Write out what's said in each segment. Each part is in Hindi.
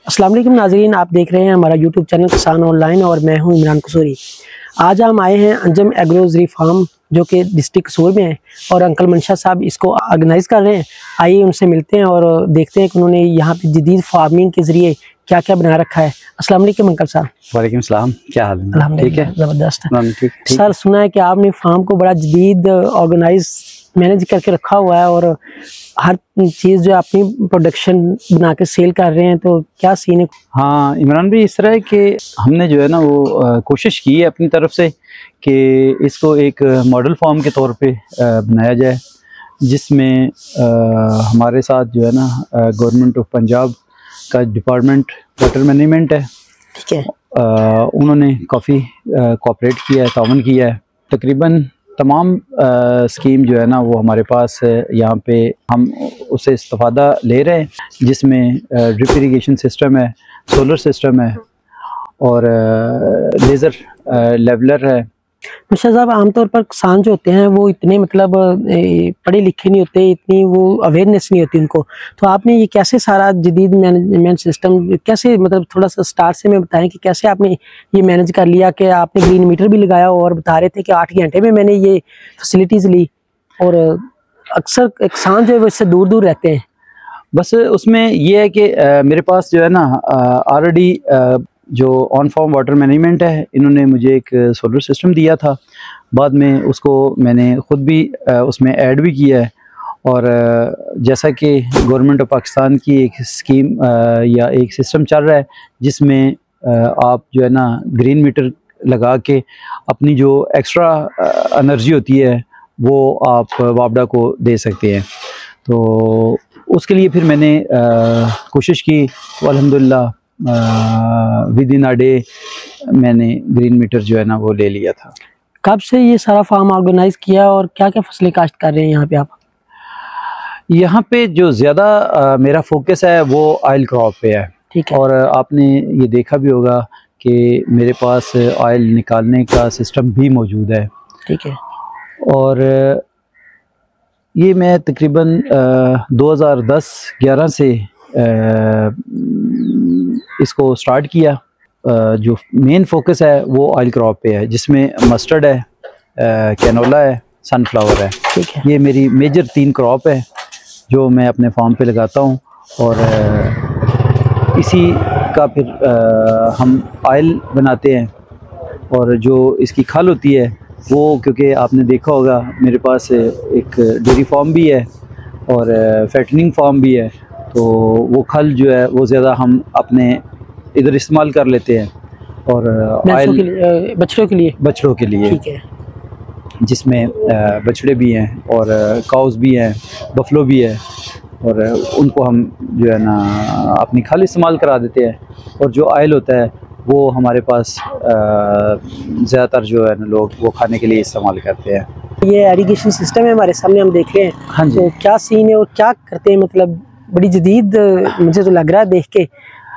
अस्सलाम वालेकुम नाज़रीन, आप देख रहे हैं हमारा यूट्यूब चैनल किसान ऑनलाइन और मैं हूं इमरान कसूरी। आज हम आए हैं अंजम एग्रोजरी फार्म जो कि डिस्ट्रिक्ट कसूर में है और अंकल मंशा साहब इसको ऑर्गेनाइज़ कर रहे हैं। आइए उनसे मिलते हैं और देखते हैं कि उन्होंने यहाँ पे जदीद फार्मिंग के ज़रिए क्या क्या बना रखा है। अस्सलाम वालेकुम अंकल साहब। वालेकुम सलाम, क्या हाल है? ठीक है, ज़बरदस्त। ठीक। सर, सुना है कि आपने फार्म को बड़ा जदीद ऑर्गेनाइज मैनेज करके रखा हुआ है और हर चीज़ जो अपनी प्रोडक्शन बना के सेल कर रहे हैं, तो क्या सीन है? हाँ इमरान भाई, इस तरह है कि हमने जो है ना वो कोशिश की है अपनी तरफ से कि इसको एक मॉडल फार्म के तौर पे बनाया जाए, जिसमें हमारे साथ जो है ना गवर्नमेंट ऑफ पंजाब का डिपार्टमेंट वाटर मैनेजमेंट है। ठीक है। उन्होंने काफ़ी कोऑपरेट किया है, ताउन किया है। तकरीबन तमाम स्कीम जो है ना वो हमारे पास यहाँ पे हम उससे इस्तेफादा ले रहे हैं, जिसमें ड्रिप इरिगेशन सिस्टम है, सोलर सिस्टम है और लेज़र लेवलर है। मुर्शद साहब, आमतौर पर किसान जो होते हैं वो इतने मतलब पढ़े लिखे नहीं होते, इतनी वो अवेयरनेस नहीं होती उनको, तो आपने ये कैसे सारा जदीद मैनेजमेंट सिस्टम कैसे, मतलब थोड़ा सा स्टार्ट से में बताएं कि कैसे आपने ये मैनेज कर लिया कि आपने ग्रीन मीटर भी लगाया और बता रहे थे कि 8 घंटे में मैंने ये फैसिलिटीज़ ली, और अक्सर किसान जो है वो इससे दूर दूर रहते हैं। बस उसमें ये है कि मेरे पास जो है ना ऑलरेडी जो ऑन फार्म वाटर मैनेजमेंट है, इन्होंने मुझे एक सोलर सिस्टम दिया था। बाद में उसको मैंने ख़ुद भी उसमें ऐड भी किया है, और जैसा कि गवर्नमेंट ऑफ पाकिस्तान की एक स्कीम या एक सिस्टम चल रहा है, जिसमें आप जो है ना ग्रीन मीटर लगा के अपनी जो एक्स्ट्रा एनर्जी होती है वो आप वापडा को दे सकते हैं। तो उसके लिए फिर मैंने कोशिश की, अल्हम्दुलिल्लाह विद इन अ डे मैंने ग्रीन मीटर जो है ना वो ले लिया था। कब से ये सारा फार्म ऑर्गेनाइज किया और क्या क्या फसलें काश्त कर रहे हैं यहाँ पे आप? यहाँ पे जो ज़्यादा मेरा फोकस है वो ऑयल क्रॉप पे है। ठीक है। और आपने ये देखा भी होगा कि मेरे पास ऑयल निकालने का सिस्टम भी मौजूद है। ठीक है। और ये मैं तकरीबन 2010-11 से इसको स्टार्ट किया। जो मेन फोकस है वो ऑयल क्रॉप पे है, जिसमें मस्टर्ड है, कैनोला है, सनफ्लावर है। ठीक है। ये मेरी मेजर 3 क्रॉप है जो मैं अपने फार्म पे लगाता हूँ, और इसी का फिर हम ऑयल बनाते हैं। और जो इसकी खल होती है वो, क्योंकि आपने देखा होगा मेरे पास एक डेयरी फार्म भी है और फैटनिंग फार्म भी है, तो वो खल जो है वो ज़्यादा हम अपने इधर इस्तेमाल कर लेते हैं। और ऑयल बछड़ों के लिए ठीक है, जिसमें बछड़े भी हैं और काउस भी हैं, बफलो भी है, और उनको हम जो है ना अपनी खल इस्तेमाल करा देते हैं। और जो ऑयल होता है वो हमारे पास ज़्यादातर जो है ना लोग वो खाने के लिए इस्तेमाल करते हैं। ये इरिगेशन सिस्टम है हमारे सामने, हम देख रहे हैं। हाँ जी। तो क्या सीन है और क्या करते हैं, मतलब बड़ी जदीद मुझे तो लग रहा है देख के,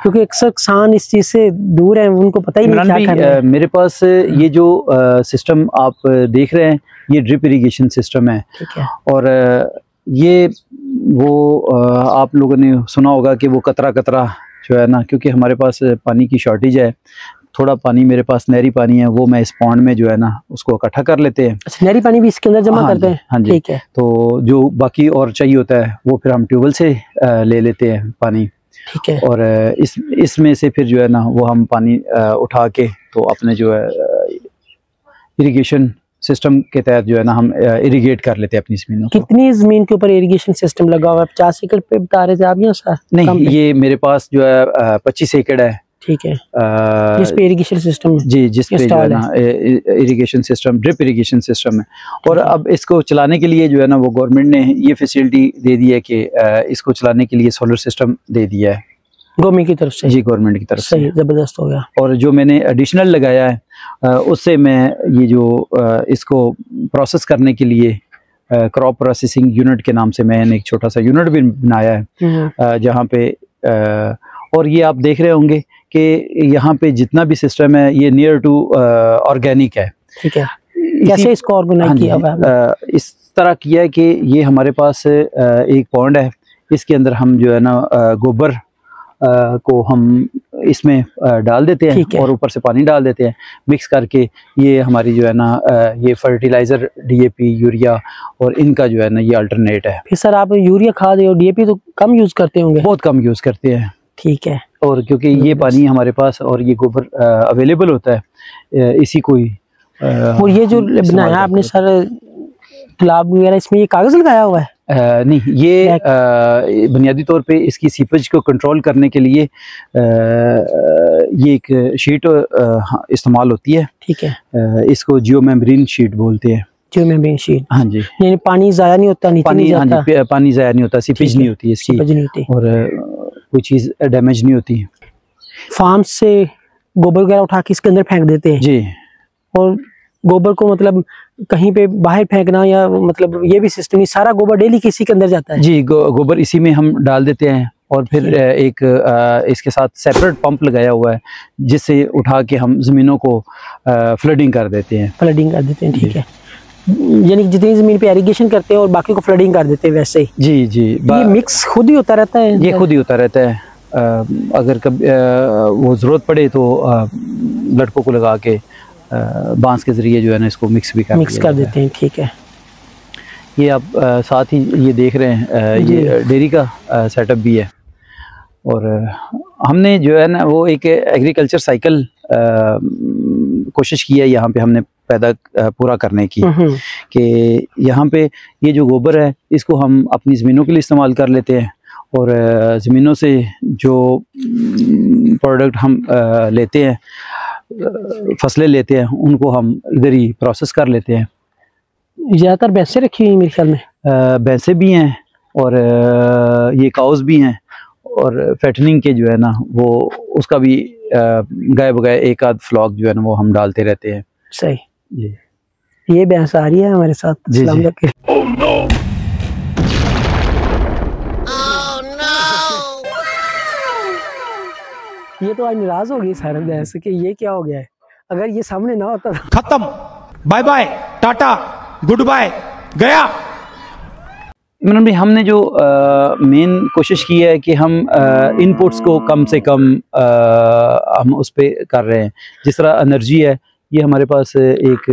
क्योंकि अक्सर किसान इस चीज़ से दूर हैं, उनको पता ही नहीं क्या करना है। मेरे पास ये जो सिस्टम आप देख रहे हैं ये ड्रिप इरिगेशन सिस्टम है। ठीक है। और ये वो आप लोगों ने सुना होगा कि वो कतरा कतरा जो है ना, क्योंकि हमारे पास पानी की शॉर्टेज है, थोड़ा पानी मेरे पास नहरी पानी है, वो मैं इस पॉन्ड में जो है ना उसको इकट्ठा कर लेते हैं। अच्छा, नहरी पानी भी इसके अंदर जमा करते हैं? हाँ जी। ठीक है। तो जो बाकी और चाहिए होता है वो फिर हम ट्यूबवेल से ले लेते हैं पानी। ठीक है। और इसमें से फिर जो है ना वो हम पानी उठा के तो अपने जो है इरिगेशन सिस्टम के तहत जो है ना हम इरिगेट कर लेते हैं अपनी ज़मीनों को। कितनी ज़मीन के ऊपर इरिगेशन सिस्टम लगा हुआ है? 50 एकड़ पे बता रहे थे आप या सर? नहीं, ये मेरे पास जो है 25 एकड़ है। ठीक है। जिस पे इरिगेशन सिस्टम जी, जिस पे जो है ना irrigation system, drip irrigation system है। और अब इसको चलाने के लिए जो है ना वो गवर्नमेंट ने ये फैसिलिटी दे दी है कि इसको चलाने के लिए सोलर सिस्टम दे दिया है गवर्नमेंट की तरफ से। जी, गवर्नमेंट की तरफ से। सही, ज़बरदस्त हो गया। और जो मैंने एडिशनल लगाया है उससे मैं ये जो इसको प्रोसेस करने के लिए क्रॉप प्रोसेसिंग यूनिट के नाम से मैंने एक छोटा सा यूनिट भी बनाया है, जहाँ पे और ये आप देख रहे होंगे कि यहाँ पे जितना भी सिस्टम है ये नियर टू ऑर्गेनिक है। ठीक है। कैसे इसको ऑर्गेनाइज किया हुआ है? इस तरह किया है कि ये हमारे पास एक पॉन्ड है, इसके अंदर हम जो है ना गोबर को हम इसमें डाल देते हैं और ऊपर से पानी डाल देते हैं मिक्स करके। ये हमारी जो है ना ये फर्टिलाइज़र DAP यूरिया और इनका जो है ना ये अल्टरनेट है। फिर सर आप यूरिया खाद और DAP तो कम यूज़ करते होंगे? बहुत कम यूज़ करते हैं। ठीक है। और क्योंकि ये पानी हमारे पास और ये गोबर अवेलेबल होता है, इसी को ही और ये जो बनाया आपने सर तालाब वगैरह, इसमें ये कागज़ लगाया हुआ है? नहीं, ये बुनियादी तौर पे इसकी सीपेज को कंट्रोल करने के लिए ये एक शीट इस्तेमाल होती है। ठीक है। इसको जियो मेम्ब्रेन शीट बोलते हैं। जियो मेम्ब्रेन शीट, हाँ जी। यानी पानी ज़ाया नहीं होता, नीचे नहीं जाता? हाँ जी, पानी ज़ाया नहीं होता, सीपेज नहीं होती इसकी, और कोई चीज़ डैमेज नहीं होती। फार्म से गोबर वगैरह उठा के इसके अंदर फेंक देते हैं जी, और गोबर को मतलब कहीं पे बाहर फेंकना या मतलब ये भी सिस्टम नहीं, सारा गोबर डेली किसी के अंदर जाता है? जी, गोबर इसी में हम डाल देते हैं और फिर एक इसके साथ सेपरेट पंप लगाया हुआ है जिससे उठा के हम ज़मीनों को फ्लडिंग कर देते हैं। फ्लडिंग कर देते हैं, ठीक है। यानी जितनी ज़मीन पे इरिगेशन करते हैं और बाकी को फ्लडिंग कर देते हैं वैसे ही? जी जी। ये मिक्स खुद ही होता रहता है? ये खुद ही होता रहता है। अगर कभी वो ज़रूरत पड़े तो लड़कों को लगा के बांस के ज़रिए जो है ना इसको मिक्स कर देते हैं। ठीक है। ये आप साथ ही ये देख रहे हैं ये डेयरी का सेटअप भी है, और हमने जो है ना वो एक एग्रीकल्चर साइकिल कोशिश की है यहाँ पे हमने पैदा पूरा करने की, कि यहाँ पे ये जो गोबर है इसको हम अपनी ज़मीनों के लिए इस्तेमाल कर लेते हैं, और ज़मीनों से जो प्रोडक्ट हम लेते हैं, फसलें लेते हैं, उनको हम इधर ही प्रोसेस कर लेते हैं। ज़्यादातर भैंसें रखी हुई मेरे ख्याल में? भैंसें भी हैं और ये काउस भी हैं, और फैटनिंग के जो है ना वो उसका भी गाय बगाए एक आध फ्लॉक जो है ना वो हम डालते रहते हैं। सही जी। ये भैंस आ रही है हमारे साथ। जी जी। ये तो आज नाराज हो गई सारे भैंस कि ये क्या हो गया है, अगर ये सामने ना होता तो खत्म, bye bye, tata, good bye, गया। इमरान भाई, हमने जो मेन कोशिश की है कि हम इनपुट्स को कम से कम हम उस पर कर रहे हैं। जिस तरह एनर्जी है, ये हमारे पास एक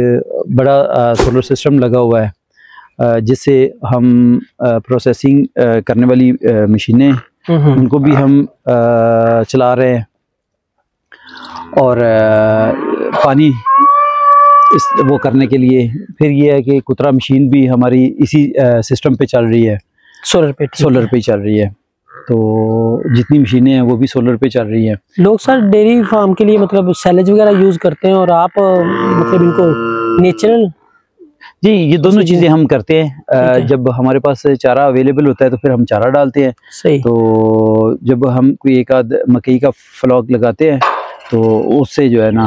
बड़ा सोलर सिस्टम लगा हुआ है जिससे हम प्रोसेसिंग करने वाली मशीनें उनको भी हम चला रहे हैं, और पानी इस वो करने के लिए फिर ये है कि कुतरा मशीन भी हमारी इसी सिस्टम पे चल रही है, सोलर पे चल रही है। तो जितनी मशीनें हैं वो भी सोलर पे चल रही हैं। लोग सर डेयरी फार्म के लिए मतलब सैलेज वगैरह यूज़ करते हैं, और आप मतलब इनको नेचुरल? जी, ये दोनों चीज़ें हम करते हैं। जब हमारे पास चारा अवेलेबल होता है तो फिर हम चारा डालते हैं। सही। तो जब हम कोई एक आध मकई का फ्लॉक लगाते हैं तो उससे जो है ना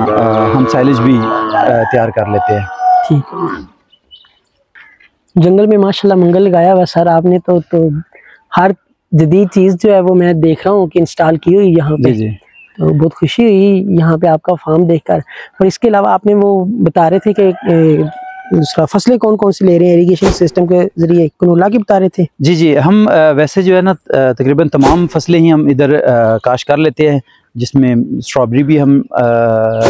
हम साइलेज भी तैयार कर लेते हैं। ठीक है। जंगल में माशाल्लाह मंगल लगाया हुआ सर आपने, तो हर जदीद चीज़ जो है वो मैं देख रहा हूँ कि इंस्टॉल की हुई यहाँ पे। जी। तो बहुत खुशी हुई यहाँ पे आपका फार्म देखकर। और इसके अलावा आपने वो बता रहे थे कि दूसरा फसलें कौन कौन सी ले रहे हैं इरिगेशन सिस्टम के जरिए, कनोला की बता रहे थे? जी जी, हम वैसे जो है ना तकरीबन तमाम फसलें ही हम इधर काश कर लेते हैं, जिसमें स्ट्रॉबेरी भी हम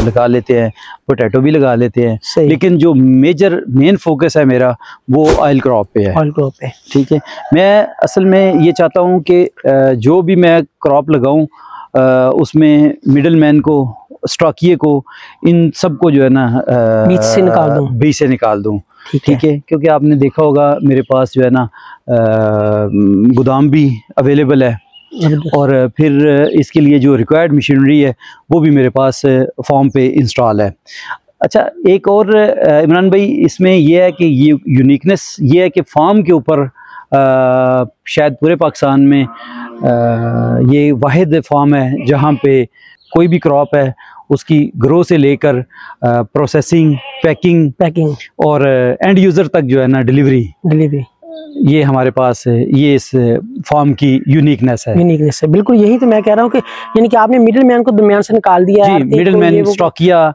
लगा लेते हैं, पोटैटो भी लगा लेते हैं, लेकिन जो मेन फोकस है मेरा वो ऑयल क्रॉप पे है। ऑयल क्रॉप पे, ठीक है। मैं असल में ये चाहता हूँ कि जो भी मैं क्रॉप लगाऊँ उसमें मिडल मैन को, स्टॉकिए को, इन सब को जो है ना बीच से निकाल दूँ। ठीक है। क्योंकि आपने देखा होगा मेरे पास जो है ना गोदाम भी अवेलेबल है, और फिर इसके लिए जो रिक्वायर्ड मशीनरी है वो भी मेरे पास फार्म पे इंस्टॉल है। अच्छा, एक और इमरान भाई इसमें यह है कि ये यूनिकनेस ये है कि फार्म के ऊपर शायद पूरे पाकिस्तान में ये वाहिद फार्म है जहाँ पे कोई भी क्रॉप है उसकी ग्रो से लेकर प्रोसेसिंग, पैकिंग और एंड यूज़र तक जो है ना डिलीवरी ये हमारे पास है। ये इस फार्म की यूनिकनेस है। बिल्कुल, यही तो मैं कह रहा हूँ कि यानी कि आपने मिडिल मैन को दरमियान से निकाल दिया है। मिडिल मैन, स्टॉकिया,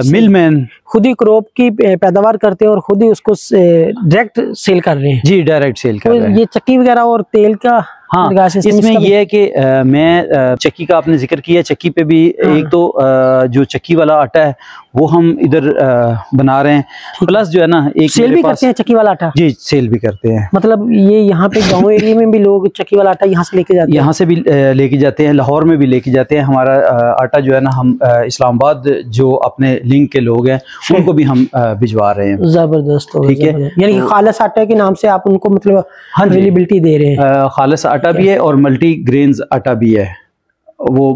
मिल मैन खुद ही क्रॉप की पैदावार करते हैं और खुद ही उसको डायरेक्ट सेल कर रहे हैं। जी, डायरेक्ट सेल कर रहे हैं। ये चक्की वगैरह और तेल का हाँ, इसमें ये है कि मैं चक्की का आपने जिक्र किया, चक्की पे भी एक तो जो चक्की वाला आटा है वो हम इधर बना रहे हैं, प्लस जो है ना एक सेल भी करते हैं चक्की वाला आटा। जी, सेल भी करते हैं। मतलब ये यहाँ पे गांव एरिया में भी लोग चक्की वाला आटा यहाँ से लेके जाते हैं? यहाँ से भी लेके जाते हैं, लाहौर में भी लेके जाते हैं। हमारा आटा जो है ना हम इस्लामाबाद जो अपने लिंक के लोग हैं उनको भी हम भिजवा रहे हैं। जबरदस्त, ठीक है। यानी कि खालिस आटा के नाम से आप उनको मतलब अवेलेबिलिटी दे रहे हैं? खालिस आटा भी है और मल्टी ग्रेन्स आटा भी है, वो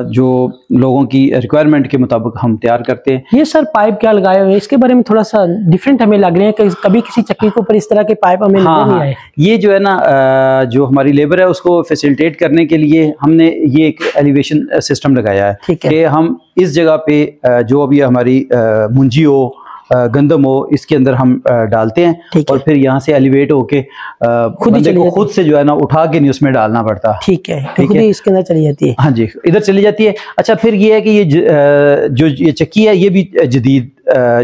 जो लोगों की रिक्वायरमेंट के मुताबिक हम तैयार करते हैं। ये सर पाइप क्या लगाए हुए हैं, इसके बारे में थोड़ा सा डिफरेंट हमें लग रहे हैं कि कभी किसी चक्की के ऊपर इस तरह के पाइप हमें नजर नहीं आए। ये जो है ना जो हमारी लेबर है उसको फैसिलिटेट करने के लिए हमने ये एक एलिवेशन सिस्टम लगाया है कि हम इस जगह पे जो अभी हमारी मुंजी हो, गंदम हो, इसके अंदर हम डालते हैं और फिर यहाँ से एलिवेट होके बंदे को खुद से जो है ना उठा के नहीं उसमें डालना पड़ता। ठीक है, तो खुद ही इसके अंदर चली जाती है। हाँ जी, इधर चली जाती है। अच्छा, फिर ये है कि ये जो ये चक्की है ये भी जदीद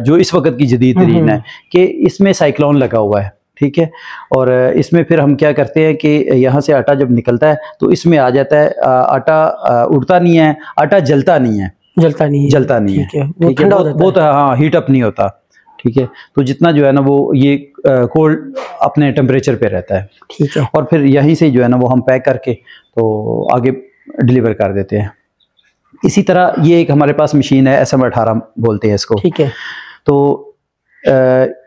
जो इस वक्त की जदीद तरीन है कि इसमें साइक्लोन लगा हुआ है, ठीक है। और इसमें फिर हम क्या करते हैं कि यहाँ से आटा जब निकलता है तो इसमें आ जाता है, आटा उड़ता नहीं है, आटा जलता नहीं है, जलता नहीं है, वो ठंडा बहुत हाँ हीट अप नहीं होता, ठीक है। तो जितना जो है ना वो ये कोल्ड अपने टेम्परेचर पे रहता है, ठीक है। और फिर यहीं से जो है ना वो हम पैक करके तो आगे डिलीवर कर देते हैं। इसी तरह ये एक हमारे पास मशीन है, SM18 बोलते हैं इसको, ठीक है। तो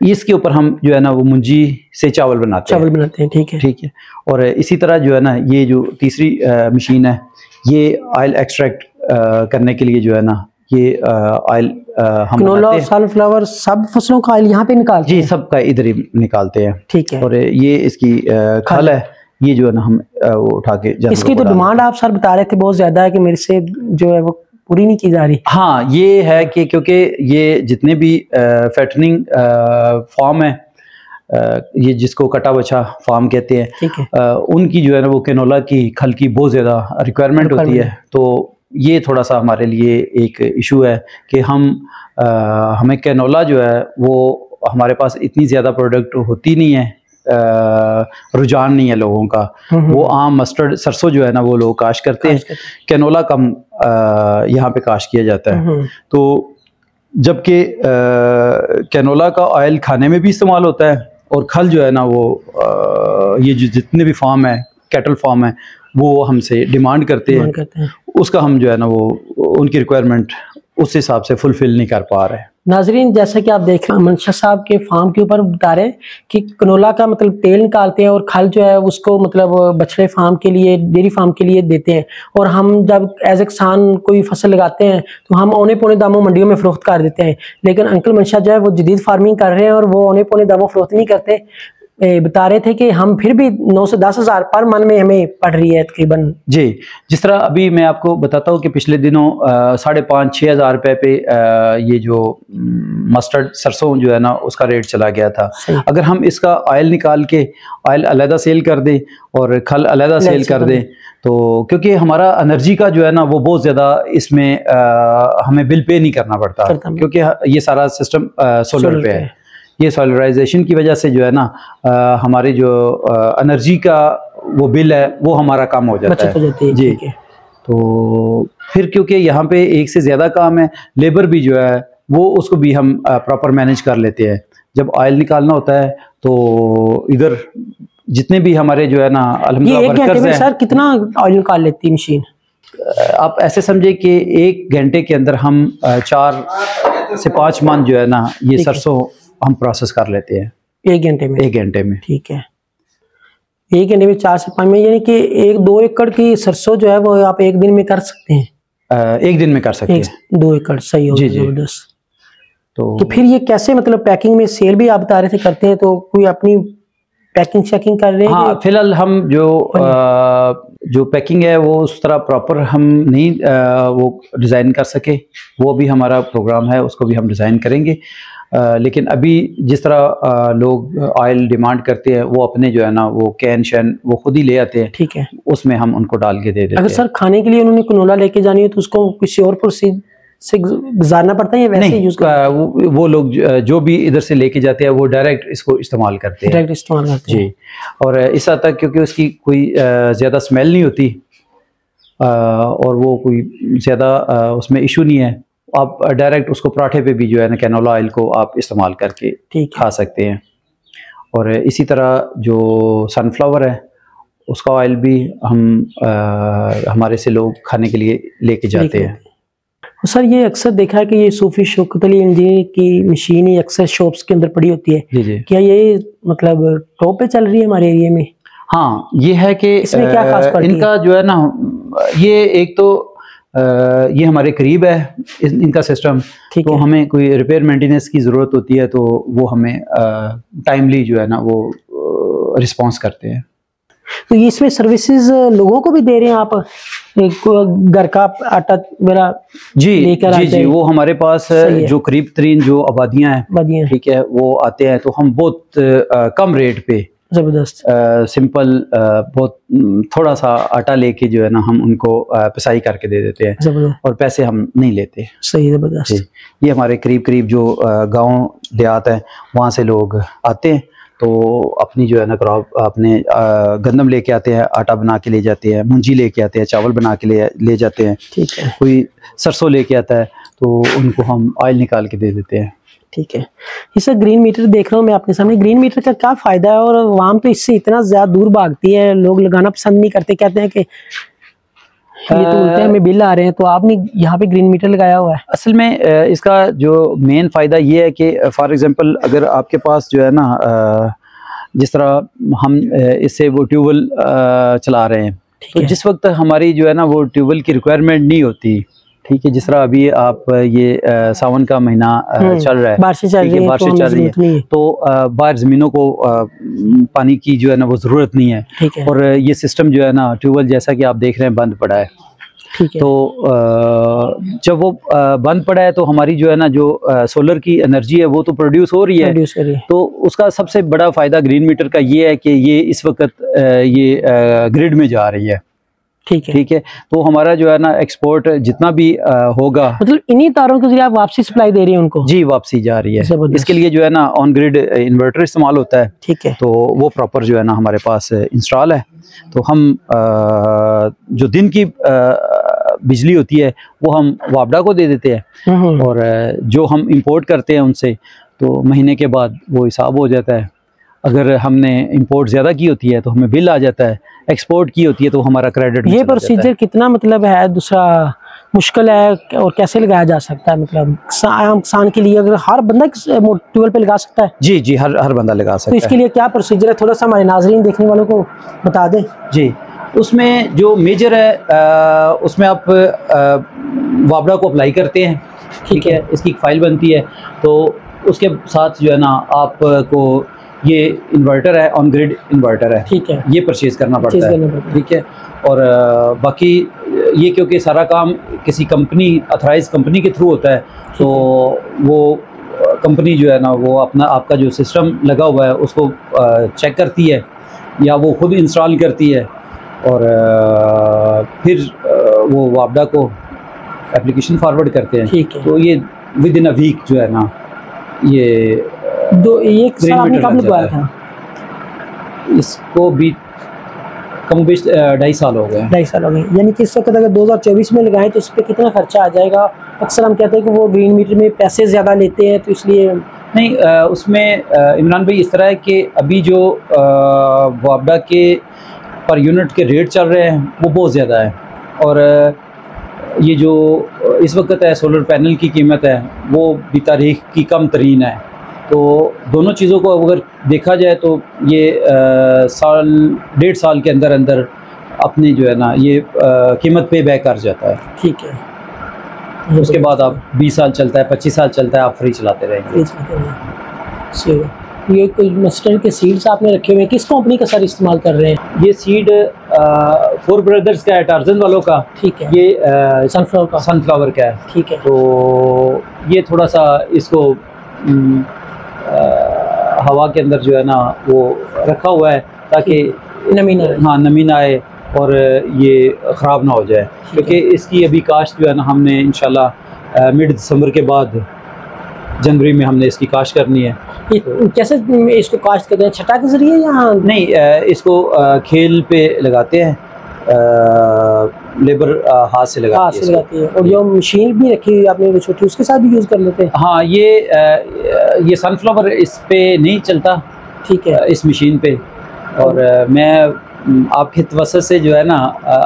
इसके ऊपर हम जो है ना वो मुंजी से चावल बनाते हैं, ठीक है। और इसी तरह जो है ना ये जो तीसरी मशीन है ये ऑयल एक्सट्रैक्ट करने के लिए जो है ना ये ऑयल हम कैनोला, सनफ्लावर, सब फसलों का ऑयल यहाँ पे निकालते हैं? जी, सब का इधर ही निकालते हैं, ठीक है। और ये इसकी खल है, ये जो है ना हम वो उठा के इसकी तो डिमांड आप सर बता रहे थे बहुत ज्यादा है कि मेरे से जो है वो पूरी नहीं की जा रही। हाँ, ये है कि क्योंकि ये जितने भी फैटनिंग फार्म है, ये जिसको कटा बछा फार्म कहते हैं, ठीक है, उनकी जो है ना वो कैनोला की खल की बहुत ज़्यादा रिक्वायरमेंट होती है। तो ये थोड़ा सा हमारे लिए एक इशू है कि हमें कैनोला जो है वो हमारे पास इतनी ज़्यादा प्रोडक्ट होती नहीं है, रुझान नहीं है लोगों का। वो आम मस्टर्ड सरसों जो है ना वो लोग काश करते हैं, कैनोला कम यहाँ पे काश किया जाता है। तो जबकि कैनोला का ऑयल खाने में भी इस्तेमाल होता है, और खल जो है ना वो ये जो जितने भी फार्म है, कैटल फार्म है, वो हमसे डिमांड करते हैं। उसका हम जो है ना वो उनकी रिक्वायरमेंट उस हिसाब से फुलफिल नहीं कर पा रहे। नाजरीन, जैसा कि आप देख रहे हैं मंशा साहब के फार्म के ऊपर बता रहे हैं कि कैनोला का मतलब तेल निकालते हैं और खल जो है उसको मतलब बछड़े फार्म के लिए, डेयरी फार्म के लिए देते हैं। और हम जब एज ए किसान कोई फसल लगाते हैं तो हम औने पौने दामों मंडियों में फरोख्त कर देते हैं। लेकिन अंकल मंशा जो है वो जदीद फार्मिंग कर रहे हैं और वो औने पौने दामों फरोख्त नहीं करते। बता रहे थे कि हम फिर भी 9 से 10 हज़ार पर मन में हमें पड़ रही है तकरीबन। जी, जिस तरह अभी मैं आपको बताता हूँ कि पिछले दिनों 5,500-6 हज़ार रुपये पे ये जो मस्टर्ड सरसों जो है ना उसका रेट चला गया था। अगर हम इसका ऑयल निकाल के ऑयल अलहदा सेल कर दें और खल अलहदा सेल कर दें, तो क्योंकि हमारा एनर्जी का जो है ना वो बहुत ज़्यादा इसमें हमें बिल पे नहीं करना पड़ता, क्योंकि ये सारा सिस्टम सोलर पे है। ये सोलराइजेशन की वजह से जो है ना हमारे जो एनर्जी का वो बिल है वो हमारा कम हो जाता है। जी, तो फिर क्योंकि यहाँ पे एक से ज़्यादा काम है, लेबर भी जो है वो उसको भी हम प्रॉपर मैनेज कर लेते हैं। जब ऑयल निकालना होता है तो इधर जितने भी हमारे जो है ना अल्हम्दुलिल्लाह वर्कर्स हैं। सर कितना ऑयल निकाल लेती है मशीन? आप ऐसे समझे कि 1 घंटे के अंदर हम 4 से 5 मन जो है ना ये सरसों हम प्रोसेस कर लेते हैं 1 घंटे में। 1 घंटे में, ठीक है। 1 घंटे में 4 से 5 में, यानी कि 1-2 एकड़ की सरसों जो है वो आप 1 दिन में कर सकते हैं? 1 दिन में कर सकते हैं। 2 एकड़ सही हो, जबरदस्त। तो फिर ये कैसे मतलब पैकिंग में सेल भी आप बता रहे थे करते हैं, तो कोई अपनी पैकिंग शैकिंग कर रहे हैं? हाँ, फिलहाल हम जो पैकिंग है वो उस तरह प्रॉपर हम नहीं वो डिज़ाइन कर सके। वो भी हमारा प्रोग्राम है, उसको भी हम डिज़ाइन करेंगे। लेकिन अभी जिस तरह लोग ऑयल डिमांड करते हैं वो अपने जो है ना वो कैन शैन वो खुद ही ले आते हैं, ठीक है, उसमें हम उनको डाल के दे देते हैं। अगर सर खाने के लिए उन्होंने कैनोला लेके जानी है तो उसको किसी और से गुजारना पड़ता है या वैसे यूज करते वो लोग जो भी इधर से लेके जाते हैं वो डायरेक्ट इसको इस्तेमाल करते हैं, डायरेक्ट इस्तेमाल करते हैं? जी। और इस हद तक क्योंकि उसकी कोई ज़्यादा स्मेल नहीं होती और वो कोई ज़्यादा उसमें इशू नहीं है, आप डायरेक्ट उसको पराठे पे भी जो है ना कैनोला ऑयल को आप इस्तेमाल करके खा सकते हैं। और इसी तरह जो सनफ्लावर है उसका ऑयल भी हम हमारे से लोग खाने के लिए लेके जाते हैं। सर ये अक्सर देखा है कि ये सूफी शौकत अली इंजीनियर की मशीन ही अक्सर शॉप्स के अंदर पड़ी होती है। जी जी। क्या ये मतलब टॉप पे चल रही है हमारे एरिया में? हाँ, ये है कि इसमें क्या खास बात है? इनका जो है ना, ये एक तो ये हमारे करीब है इनका सिस्टम, तो हमें कोई रिपेयर मेंटेनेंस की ज़रूरत होती है तो वो हमें टाइमली जो है ना वो रिस्पॉन्स करते हैं। तो ये इसमें सर्विसेज लोगों को भी दे रहे हैं आप? घर का आटा मेरा जी जी, वो हमारे पास जो करीब तरीन जो आबादियाँ हैं, ठीक है, वो आते हैं तो हम बहुत कम रेट पे जबरदस्त सिंपल बहुत थोड़ा सा आटा लेके जो है ना हम उनको पिसाई करके दे देते हैं और पैसे हम नहीं लेते। सही, जबरदस्त। ये हमारे करीब करीब जो गांव देहात है वहाँ से लोग आते हैं तो अपनी जो है ना क्रॉप अपने गंदम लेके आते हैं, आटा बना के ले जाते हैं, मुंजी लेके आते हैं, चावल बना के ले जाते हैं, ठीक है, कोई सरसों लेके आता है तो उनको हम ऑयल निकाल के दे देते हैं। ठीक है। ये सर ग्रीन मीटर देख रहा हूँ मैं अपने सामने, ग्रीन मीटर का क्या फ़ायदा है? और आवाम तो इससे इतना ज़्यादा दूर भागती है, लोग लगाना पसंद नहीं करते, कहते हैं कि ये तो उल्टे हमें बिल आ रहे हैं, तो आपने यहाँ पे ग्रीन मीटर लगाया हुआ है। असल में इसका जो मेन फ़ायदा ये है कि फॉर एग्जांपल अगर आपके पास जो है ना जिस तरह हम इससे वो ट्यूबवेल चला रहे हैं, तो जिस वक्त हमारी जो है ना वो ट्यूबवेल की रिक्वायरमेंट नहीं होती, ठीक है, जिस तरह अभी आप ये सावन का महीना चल रहा है, बारिशें चल रही है, तो बाहर ज़मीनों को पानी की जो है ना वो ज़रूरत नहीं है, और ये सिस्टम जो है ना ट्यूबवेल जैसा कि आप देख रहे हैं बंद पड़ा है, ठीक है। तो जब वो बंद पड़ा है तो हमारी जो है ना जो सोलर की एनर्जी है वो तो प्रोड्यूस हो रही है, तो उसका सबसे बड़ा फ़ायदा ग्रीन मीटर का ये है कि ये इस वक्त ये ग्रिड में जा रही है, ठीक है, तो हमारा जो है ना एक्सपोर्ट जितना भी होगा, मतलब इन्हीं तारों के जरिए आप वापसी सप्लाई दे रही हैं उनको? जी, वापसी जा रही है। इसके लिए जो है ना ऑन ग्रिड इन्वर्टर इस्तेमाल होता है, ठीक है, तो वो प्रॉपर जो है ना हमारे पास इंस्टॉल है, तो हम जो दिन की बिजली होती है वो हम वापडा को दे देते हैं, और जो हम इंपोर्ट करते हैं उनसे तो महीने के बाद वो हिसाब हो जाता है। अगर हमने इंपोर्ट ज़्यादा की होती है तो हमें बिल आ जाता है, एक्सपोर्ट की होती है तो हमारा क्रेडिट। ये प्रोसीजर कितना मतलब है दूसरा मुश्किल है और कैसे लगाया जा सकता है? मतलब आम किसान के लिए अगर हर बंदा ट्यूबवेल पे लगा सकता है? जी जी, हर बंदा लगा सकता है। तो इसके लिए क्या प्रोसीजर है, थोड़ा सा हमारे नाजरीन देखने वालों को बता दें। जी, उसमें जो मेजर है उसमें आप वापडा को अप्लाई करते हैं, ठीक है, इसकी एक फाइल बनती है, तो उसके साथ जो है ना आपको ये इन्वर्टर है, ऑन ग्रिड इन्वर्टर है, ठीक है, ये परचेज़ करना पड़ता है, ठीक है, और बाकी ये क्योंकि सारा काम किसी कंपनी ऑथराइज कंपनी के थ्रू होता है, तो वो कंपनी जो है ना वो अपना आपका जो सिस्टम लगा हुआ है उसको चेक करती है या वो खुद इंस्टॉल करती है, और फिर वो वापडा को एप्लीकेशन फॉरवर्ड करते हैं, ठीक है, तो ये विद इन अ वीक जो है ना ये एक साल आपने कब लगवाया था? इसको भी कम बेश 2.5 साल हो गए। 2.5 साल हो गए, यानी कि इस वक्त अगर 2024 में लगाएं तो उस पर कितना खर्चा आ जाएगा? अक्सर हम कहते हैं कि वो ग्रीन मीटर में पैसे ज़्यादा लेते हैं, तो इसलिए नहीं, उसमें इमरान भाई इस तरह है कि अभी जो वापडा के पर यूनिट के रेट चल रहे हैं वो बहुत ज़्यादा है, और ये जो इस वक्त है सोलर पैनल की कीमत है वो भी तारीख की कम तरीन है, तो दोनों चीज़ों को अगर देखा जाए तो ये साल 1.5 साल के अंदर अंदर अपनी जो है ना ये कीमत पे बैक कर जाता है, ठीक है, उसके बाद आप 20 साल चलता है, 25 साल चलता है, आप फ्री चलाते रहेंगे। ये कोई मस्टर्ड के सीड्स आपने रखे हुए हैं, किस कंपनी का सर इस्तेमाल कर रहे हैं? ये सीड फोर ब्रदर्स का है, टार्जन वालों का, ठीक है, ये सनफ्लावर का है, ठीक है, तो ये थोड़ा सा इसको हवा के अंदर जो है ना वो रखा हुआ है ताकि नमी ना, हाँ, नमी ना आए और ये ख़राब ना हो जाए, क्योंकि इसकी अभी काश्त जो है ना हमने इंशाल्लाह मिड दिसंबर के बाद जनवरी में हमने इसकी काश्त करनी है। कैसे इसको काश्त करते हैं, छटा के जरिए या? नहीं, इसको खेल पे लगाते हैं, लेबर हाथ से लगाती है। और जो मशीन भी रखी हुई आपने वो छोटी, उसके साथ भी यूज़ कर लेते हैं? हाँ, ये सनफ्लावर इस पे नहीं चलता, ठीक है, इस मशीन पे। और मैं आपके तवज्जो से जो है ना,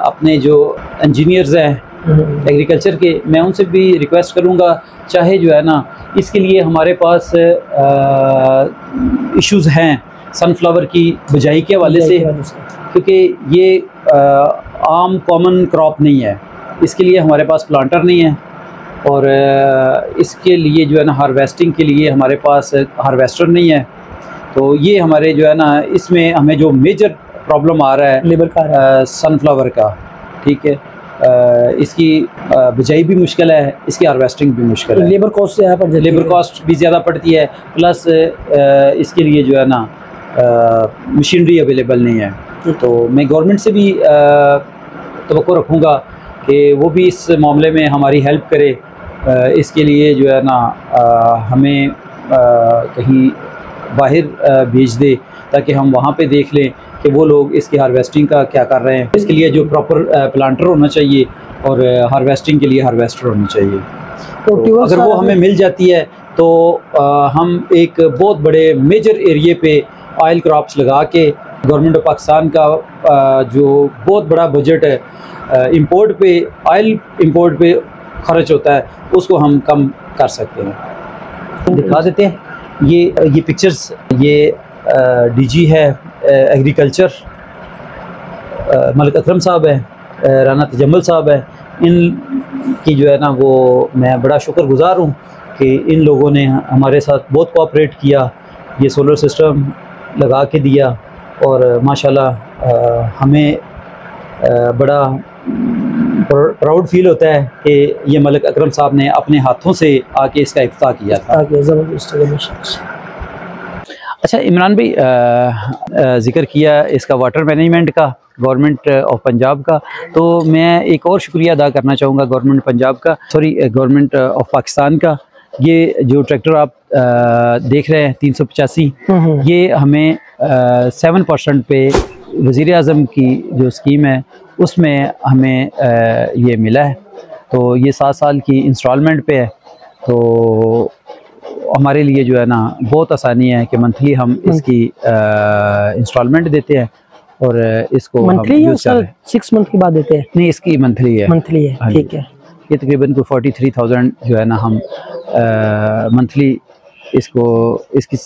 अपने जो इंजीनियर्स हैं एग्रीकल्चर के, मैं उनसे भी रिक्वेस्ट करूँगा, चाहे जो है ना इसके लिए हमारे पास इश्यूज़ हैं सनफ्लावर की बिजाई के हवाले से, क्योंकि ये आम कॉमन क्रॉप नहीं है, इसके लिए हमारे पास प्लांटर नहीं है। और इसके लिए जो है ना हार्वेस्टिंग के लिए हमारे पास हार्वेस्टर नहीं है। तो ये हमारे जो है ना, इसमें हमें जो मेजर प्रॉब्लम आ रहा है लेबर का, सनफ्लावर का, ठीक है। इसकी बिजाई भी मुश्किल है, इसकी हार्वेस्टिंग भी मुश्किल है, लेबर कॉस्ट यहाँ पर लेबर कॉस्ट भी ज़्यादा पड़ती है, प्लस इसके लिए जो है ना मशीनरी अवेलेबल नहीं है। तो मैं गवर्नमेंट से भी तवक्को रखूँगा कि वो भी इस मामले में हमारी हेल्प करे। इसके लिए जो है ना हमें कहीं बाहर भेज दे, ताकि हम वहाँ पे देख लें कि वो लोग इसकी हार्वेस्टिंग का क्या कर रहे हैं। इसके लिए जो प्रॉपर प्लांटर होना चाहिए और हार्वेस्टिंग के लिए हार्वेस्टर होनी चाहिए। तो अगर वो हमें मिल जाती है तो हम एक बहुत बड़े मेजर एरिए पे ऑयल क्रॉप्स लगा के, गवर्नमेंट ऑफ पाकिस्तान का जो बहुत बड़ा बजट है इंपोर्ट पे, ऑयल इंपोर्ट पे खर्च होता है, उसको हम कम कर सकते हैं। दिखा देते हैं ये पिक्चर्स। ये डीजी है एग्रीकल्चर मलिक अकरम साहब है, राना तजम्मल साहब है। इन की जो है ना वो मैं बड़ा शुक्रगुजार हूँ कि इन लोगों ने हमारे साथ बहुत कोऑपरेट किया, ये सोलर सिस्टम लगा के दिया। और माशाल्लाह हमें बड़ा प्राउड फील होता है कि ये मलिक अकरम साहब ने अपने हाथों से आके इसका इफ्ताह किया था। अच्छा इमरान भाई, ज़िक्र किया इसका वाटर मैनेजमेंट का, गवर्नमेंट ऑफ पंजाब का, तो मैं एक और शुक्रिया अदा करना चाहूँगा गवर्नमेंट पंजाब का, सॉरी गवर्नमेंट ऑफ पाकिस्तान का। ये जो ट्रैक्टर आप देख रहे हैं 385, ये हमें 7% पे वज़ीर आज़म की जो स्कीम है उसमें हमें ये मिला है। तो ये 7 साल की इंस्टॉलमेंट पे है। तो हमारे लिए जो है ना बहुत आसानी है कि मंथली हम इसकी इंस्टॉलमेंट देते हैं और इसको मंथली या सर 6 मंथ के बाद देते हैं? नहीं, इसकी मंथली है। मंथली है, ठीक है। ये तकरीबन कोई 43,000 जो है ना हम मंथली इसकी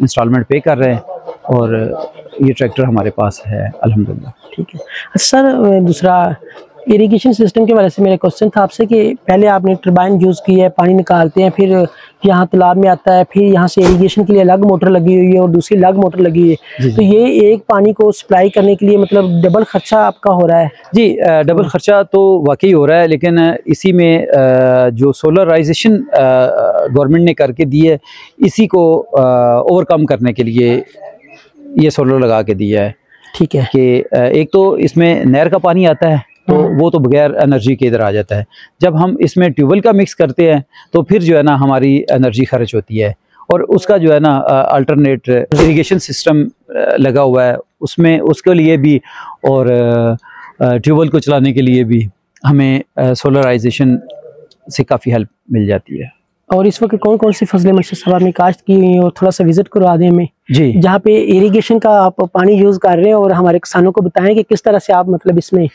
इंस्टॉलमेंट पे कर रहे हैं और ये ट्रैक्टर हमारे पास है अल्हम्दुलिल्लाह। ठीक है सर, दूसरा इरिगेशन सिस्टम के वजह से मेरा क्वेश्चन था आपसे कि पहले आपने टरबाइन यूज़ की है, पानी निकालते हैं, फिर यहाँ तालाब में आता है, फिर यहाँ से इरिगेशन के लिए अलग मोटर लगी हुई है और दूसरी अलग मोटर लगी हुई है। तो ये एक पानी को सप्लाई करने के लिए मतलब डबल खर्चा आपका हो रहा है? जी, डबल खर्चा तो वाकई हो रहा है, लेकिन इसी में जो सोलराइजेशन गवर्नमेंट ने करके दी है, इसी को ओवरकम करने के लिए ये सोलर लगा के दिया है। ठीक है कि एक तो इसमें नहर का पानी आता है, तो वो तो बगैर एनर्जी के इधर आ जाता है। जब हम इसमें ट्यूबवेल का मिक्स करते हैं तो फिर जो है ना हमारी एनर्जी खर्च होती है, और उसका जो है ना अल्टरनेट इरिगेशन सिस्टम लगा हुआ है उसमें, उसके लिए भी और ट्यूबवेल को चलाने के लिए भी हमें सोलराइजेशन से काफ़ी हेल्प मिल जाती है। और इस वक्त कौन कौन सी फसलें मशहूर साहब आपने काश्त की हुई हैं, और थोड़ा सा विजिट करवा दें हमें जी, जहाँ पे इरिगेशन का आप पानी यूज़ कर रहे हैं, और हमारे किसानों को बताएं कि किस तरह से आप मतलब इसमें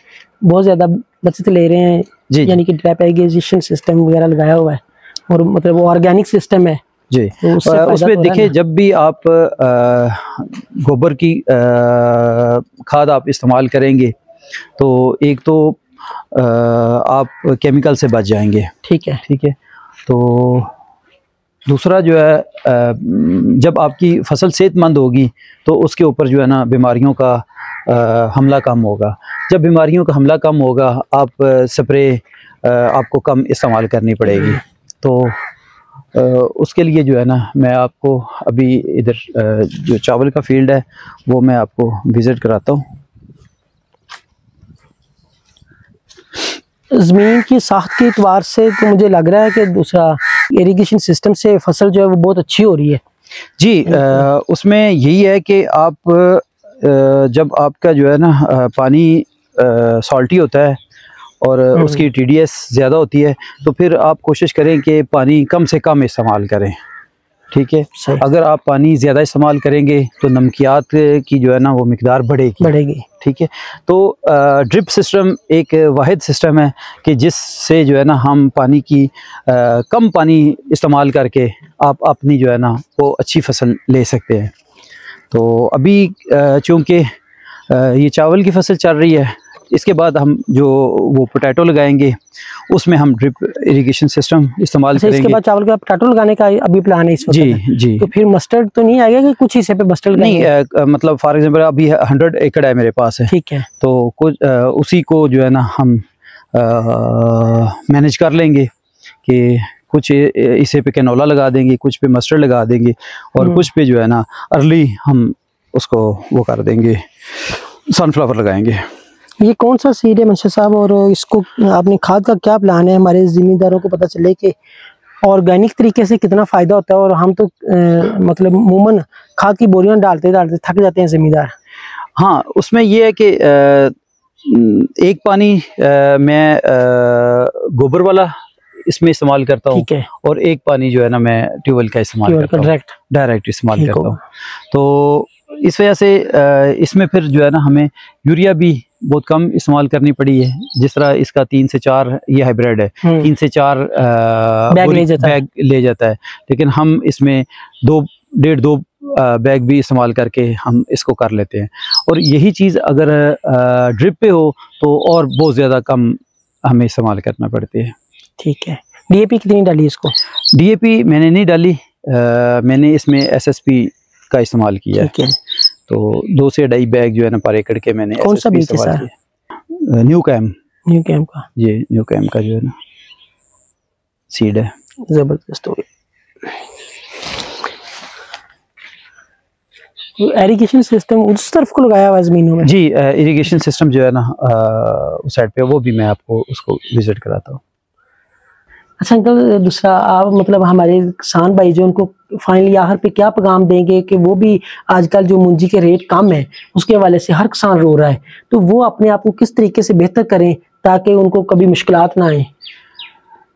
बहुत ज़्यादा बचत ले रहे हैं जी, यानी कि ड्रिप इरिगेशन सिस्टम वगैरह लगाया हुआ है और मतलब वो ऑर्गेनिक सिस्टम है जी। तो उसमें देखिए, जब भी आप गोबर की खाद आप इस्तेमाल करेंगे तो एक तो आप केमिकल से बच जाएंगे। ठीक है, ठीक है। तो दूसरा जो है, जब आपकी फसल सेहतमंद होगी तो उसके ऊपर जो है ना बीमारियों का हमला कम होगा। जब बीमारियों का हमला कम होगा, आप स्प्रे आपको कम इस्तेमाल करनी पड़ेगी। तो उसके लिए जो है ना मैं आपको अभी इधर जो चावल का फील्ड है वो मैं आपको विज़िट कराता हूँ। ज़मीन की साख्त के एतबार से तो मुझे लग रहा है कि दूसरा इरिगेशन सिस्टम से फसल जो है वो बहुत अच्छी हो रही है। जी, उसमें यही है कि आप जब आपका जो है ना पानी सॉल्टी होता है और उसकी TDS ज़्यादा होती है, तो फिर आप कोशिश करें कि पानी कम से कम इस्तेमाल करें। ठीक है, अगर आप पानी ज़्यादा इस्तेमाल करेंगे तो नमकियात की जो है ना वो मिकदार बढ़ेगी। ठीक है, तो ड्रिप सिस्टम एक वाहिद सिस्टम है कि जिससे जो है ना हम पानी की कम पानी इस्तेमाल करके आप अपनी जो है ना वो अच्छी फसल ले सकते हैं। तो अभी चूँकि ये चावल की फसल चल रही है, इसके बाद हम जो वो पोटैटो लगाएंगे उसमें हम ड्रिप इरिगेशन सिस्टम इस्तेमाल करेंगे। इसके बाद चावल का पोटैटो लगाने का अभी प्लान है इस वक्त? जी। तो फिर मस्टर्ड तो नहीं आएगा कि कुछ हिस्से पे मस्टर्ड नहीं, मतलब फॉर एग्जांपल अभी 100 एकड़ है मेरे पास है। ठीक है, तो कुछ उसी को जो है ना हम मैनेज कर लेंगे कि कुछ इसे पे कैनोला लगा देंगे, कुछ पे मस्टर्ड लगा देंगे और कुछ पे जो है ना अर्ली हम उसको वो कर देंगे, सनफ्लावर लगाएंगे। ये कौन सा सीड है मंशा साहब, और इसको आपने खाद का क्या प्लान है? हमारे ज़मींदारों को पता चले कि ऑर्गेनिक तरीके से कितना फ़ायदा होता है, और हम तो मतलब अमूमन खाद की बोरियां डालते डालते थक जाते हैं ज़मींदार। हाँ, उसमें ये है कि एक पानी मैं गोबर वाला इसमें इस्तेमाल करता हूँ और एक पानी जो है ना मैं ट्यूबवेल का इस्तेमाल करता हूँ, डायरेक्ट इस्तेमाल करता हूँ। तो इस वजह से इसमें फिर जो है ना हमें यूरिया भी बहुत कम इस्तेमाल करनी पड़ी है। जिस तरह इसका 3 से 4 ये हाइब्रिड है, 3 से 4 बैग ले जाता है, लेकिन हम इसमें 2.5 बैग भी इस्तेमाल करके हम इसको कर लेते हैं। और यही चीज़ अगर ड्रिप पे हो तो और बहुत ज़्यादा कम हमें इस्तेमाल करना पड़ती है। ठीक है, DAP कितनी डाली इसको? DAP मैंने नहीं डाली, मैंने इसमें SSP का इस्तेमाल किया है। तो 2 से 2.5 बैग जो है ना पर एकड़ के मैंने कौन सा बीज है? न्यू कैम का, ये न्यू कैम का जो है ना सीड है। जबरदस्त हो गया। इरिगेशन सिस्टम उस तरफ को लगाया हुआ है ज़मीनों में? जी, इरिगेशन सिस्टम जो है ना उस साइड पे, वो भी मैं आपको उसको विजिट कराता हूँ। अच्छा अंकल, दूसरा आप मतलब हमारे किसान भाई जो उनको फाइनली आखिर पे क्या पैगाम देंगे कि वो भी आजकल जो मुंजी के रेट कम है उसके हवाले से हर किसान रो रहा है, तो वो अपने आप को किस तरीके से बेहतर करें ताकि उनको कभी मुश्किलात ना आए?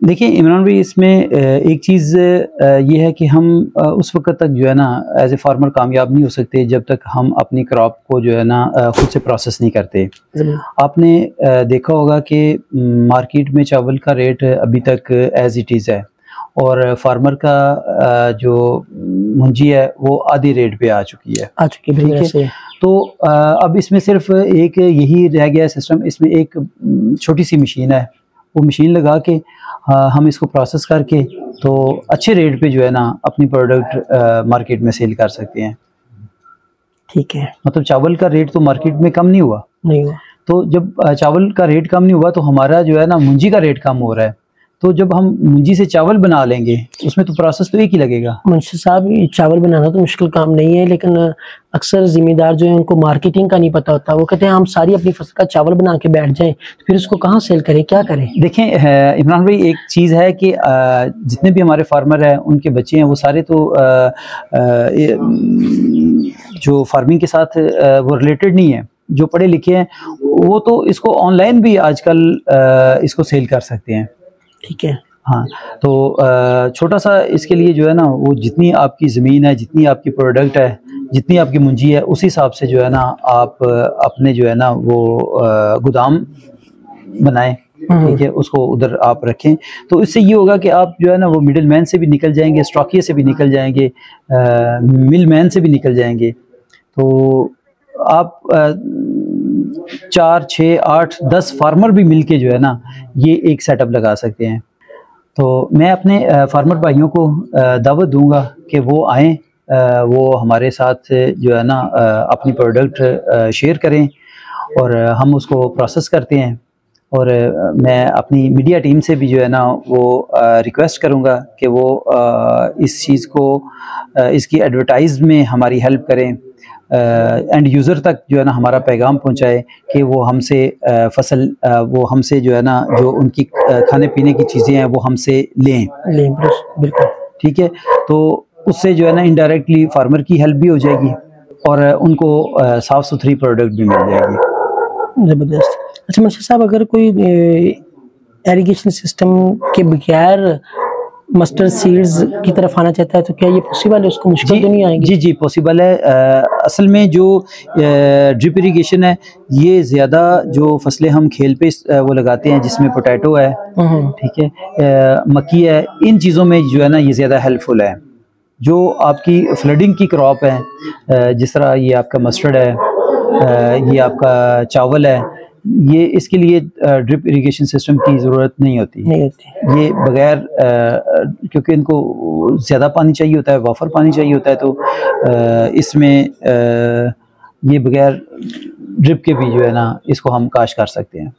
देखिए इमरान भाई, इसमें एक चीज़ ये है कि हम उस वक्त तक जो है ना एज ए फार्मर कामयाब नहीं हो सकते जब तक हम अपनी क्रॉप को जो है ना खुद से प्रोसेस नहीं करते। आपने देखा होगा कि मार्केट में चावल का रेट अभी तक एज इट इज़ है और फार्मर का जो मुंजी है वो आधी रेट पे आ चुकी है। ठीक है, तो अब इसमें सिर्फ एक यही रह गया सिस्टम। इसमें एक छोटी सी मशीन है, वो मशीन लगा के हम इसको प्रोसेस करके तो अच्छे रेट पे जो है ना अपनी प्रोडक्ट मार्केट में सेल कर सकते हैं। ठीक है, मतलब चावल का रेट तो मार्केट में कम नहीं हुआ। तो जब चावल का रेट कम नहीं हुआ तो हमारा जो है ना मुंजी का रेट कम हो रहा है। तो जब हम मुंजी से चावल बना लेंगे उसमें तो प्रोसेस तो एक ही लगेगा। मुंशी साहब, चावल बनाना तो मुश्किल काम नहीं है, लेकिन अक्सर जिम्मेदार जो है उनको मार्केटिंग का नहीं पता होता। वो कहते हैं हम सारी अपनी फसल का चावल बना के बैठ जाएं, फिर उसको कहाँ सेल करें, क्या करें? देखें इमरान भाई, एक चीज़ है कि जितने भी हमारे फार्मर हैं उनके बच्चे हैं वो सारे तो जो फार्मिंग के साथ वो रिलेटेड नहीं है। जो पढ़े लिखे हैं वो तो इसको ऑनलाइन भी आजकल इसको सेल कर सकते हैं। ठीक है, हाँ, तो छोटा सा इसके लिए जो है ना वो जितनी आपकी ज़मीन है, जितनी आपकी प्रोडक्ट है, जितनी आपकी मुंजी है, उस हिसाब से जो है ना आप अपने जो है ना वो गोदाम बनाएं। ठीक है, उसको उधर आप रखें। तो इससे ये होगा कि आप जो है ना वो मिडिल मैन से भी निकल जाएंगे, स्टॉकिया से भी निकल जाएंगे, मिल मैन से भी निकल जाएंगे। तो आप 4, 6, 8, 10 फार्मर भी मिलके जो है ना ये एक सेटअप लगा सकते हैं। तो मैं अपने फार्मर भाइयों को दावत दूंगा कि वो आएँ, वो हमारे साथ जो है ना अपनी प्रोडक्ट शेयर करें और हम उसको प्रोसेस करते हैं। और मैं अपनी मीडिया टीम से भी जो है ना वो रिक्वेस्ट करूंगा कि वो इस चीज़ को इसकी एडवर्टाइज में हमारी हेल्प करें। एंड यूज़र तक जो है ना हमारा पैगाम पहुंचाए कि वो हमसे फसल वो हमसे जो है ना जो उनकी खाने पीने की चीज़ें हैं वो हमसे लें। बिल्कुल ठीक है, तो उससे जो है ना इनडायरेक्टली फार्मर की हेल्प भी हो जाएगी और उनको साफ़ सुथरी प्रोडक्ट भी मिल जाएगी। ज़बरदस्त। अच्छा मुंशी साहब, अगर कोई इरिगेशन सिस्टम के बगैर मस्टर्ड सीड्स की तरफ आना चाहता है तो क्या ये पॉसिबल है? उसको मुश्किल तो नहीं आएगी? जी जी पॉसिबल है। असल में जो ड्रिप इरिगेशन है ये ज़्यादा जो फसलें हम खेल पे वो लगाते हैं जिसमें पोटैटो है, ठीक है, मक्की है, इन चीज़ों में जो है ना ये ज़्यादा हेल्पफुल है। जो आपकी फ्लडिंग की क्रॉप है, जिस तरह ये आपका मस्टर्ड है, ये आपका चावल है, ये इसके लिए ड्रिप इरिगेशन सिस्टम की ज़रूरत नहीं होती। ये बगैर क्योंकि इनको ज़्यादा पानी चाहिए होता है, वाफर पानी चाहिए होता है, तो इसमें ये बगैर ड्रिप के भी जो है ना इसको हम काश कर सकते हैं।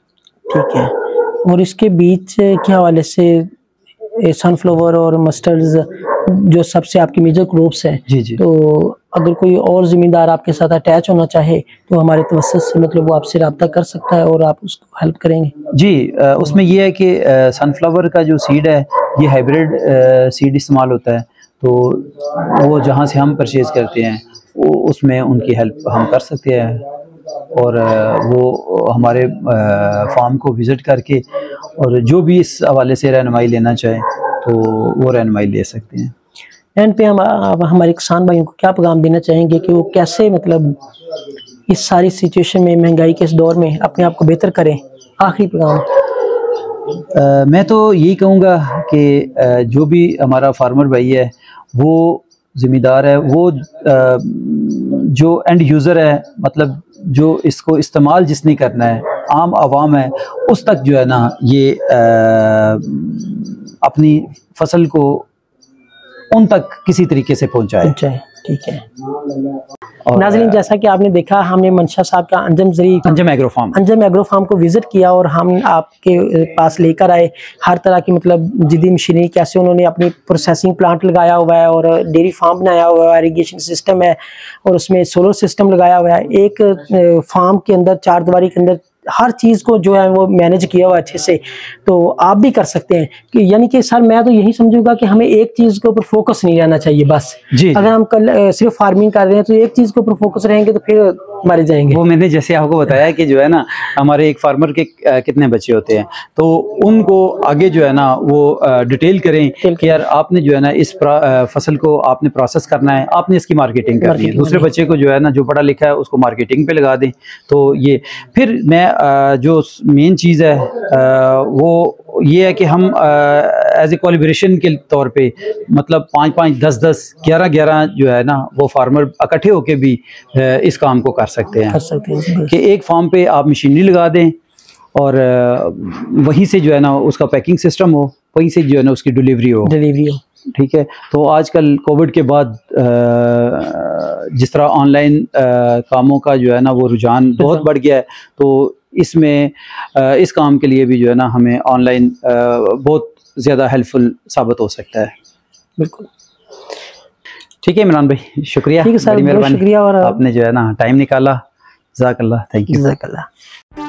ठीक है। और इसके बीच के हवाले से सनफ्लावर और मस्टर्ड जो सबसे आपकी मेजर क्रॉप्स हैं, जी जी, तो अगर कोई और ज़मींदार आपके साथ अटैच होना चाहे तो हमारे तवस्सुत से मतलब वो आपसे रब्ता कर सकता है और आप उसको हेल्प करेंगे? जी, उसमें ये है कि सनफ्लावर का जो सीड है ये हाइब्रिड सीड इस्तेमाल होता है, तो वो जहाँ से हम परचेज़ करते हैं वो उसमें उनकी हेल्प हम कर सकते हैं और वो हमारे फार्म को विज़िट करके और जो भी इस हवाले से रहनुमाई लेना चाहे तो वो रहनुमाई ले सकते हैं। एंड पे हम हमारे किसान भाइयों को क्या पैगाम देना चाहेंगे कि वो कैसे मतलब इस सारी सिचुएशन में, महंगाई के इस दौर में अपने आप को बेहतर करें? आखिरी पैगाम। मैं तो यही कहूँगा कि जो भी हमारा फार्मर भाई है वो ज़िम्मेदार है, वो जो एंड यूज़र है, मतलब जो इसको इस्तेमाल जिसने करना है, आम आवाम है, उस तक जो है ना ये अपनी फसल को उन तक किसी तरीके से पहुंचाए। ठीक है। नाज़रीन, जैसा कि आपने देखा, हमने मंशा साहब का अंजम एग्रो फार्म को विजिट किया और हम आपके पास लेकर आए हर तरह की मतलब जदीद मशीनरी, कैसे उन्होंने अपनी प्रोसेसिंग प्लांट लगाया हुआ है और डेयरी फार्म बनाया हुआ है, इरिगेशन सिस्टम है और उसमें सोलर सिस्टम लगाया हुआ है। एक फार्म के अंदर, चार दीवारी के अंदर हर चीज़ को जो है वो मैनेज किया हुआ अच्छे से, तो आप भी कर सकते हैं। कि यानी कि सर मैं तो यही समझूंगा कि हमें एक चीज़ के ऊपर फोकस नहीं रहना चाहिए बस। जी। अगर हम कल सिर्फ फार्मिंग कर रहे हैं तो एक चीज़ के ऊपर फोकस रहेंगे तो फिर मर जाएंगे। वो मैंने जैसे आपको बताया कि जो है ना हमारे एक फार्मर के कितने बच्चे होते हैं, तो उनको आगे जो है ना वो डिटेल करें कि यार आपने जो है ना इस फसल को आपने प्रोसेस करना है, आपने इसकी मार्केटिंग करनी है। दूसरे बच्चे को जो है ना जो पढ़ा लिखा है उसको मार्केटिंग पे लगा दें। तो ये फिर मैं जो मेन चीज़ है वो ये है कि हम एज ए कोलैबोरेशन के तौर पे मतलब 5-5, 10-10, 11-11 जो है ना वो फार्मर इकट्ठे होके भी इस काम को कर सकते हैं कि एक फार्म पे आप मशीनरी लगा दें और वहीं से जो है ना उसका पैकिंग सिस्टम हो, वहीं से जो है ना उसकी डिलीवरी हो। ठीक है। तो आजकल कोविड के बाद जिस तरह ऑनलाइन कामों का जो है ना वो रुझान बहुत बढ़ गया है, तो इसमें इस काम के लिए भी जो है ना हमें ऑनलाइन बहुत ज़्यादा हेल्पफुल साबित हो सकता है। बिल्कुल ठीक है इमरान भाई, शुक्रिया, बड़ी मेहरबानी, शुक्रिया और आपने जो है ना टाइम निकाला। जज़ाकल्लाह, थैंक यू।